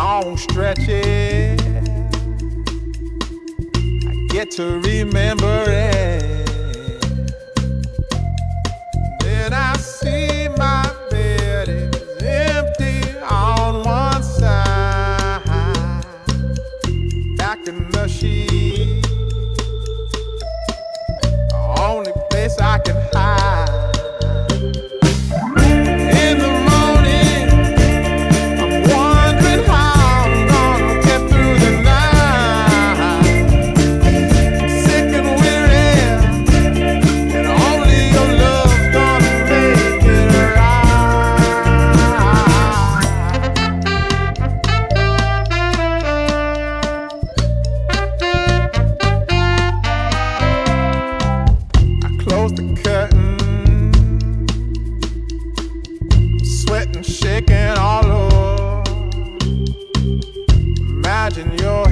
don't stretch it. I get to remember it. Then I see my bed is empty on one side. Back in the sheet, the only place I can hide. In the morning, I'm wondering how I'm gonna get through the night. Sick and weary, and only your love's gonna make it right. I close the curtain, sweating, shaking all over. Imagine your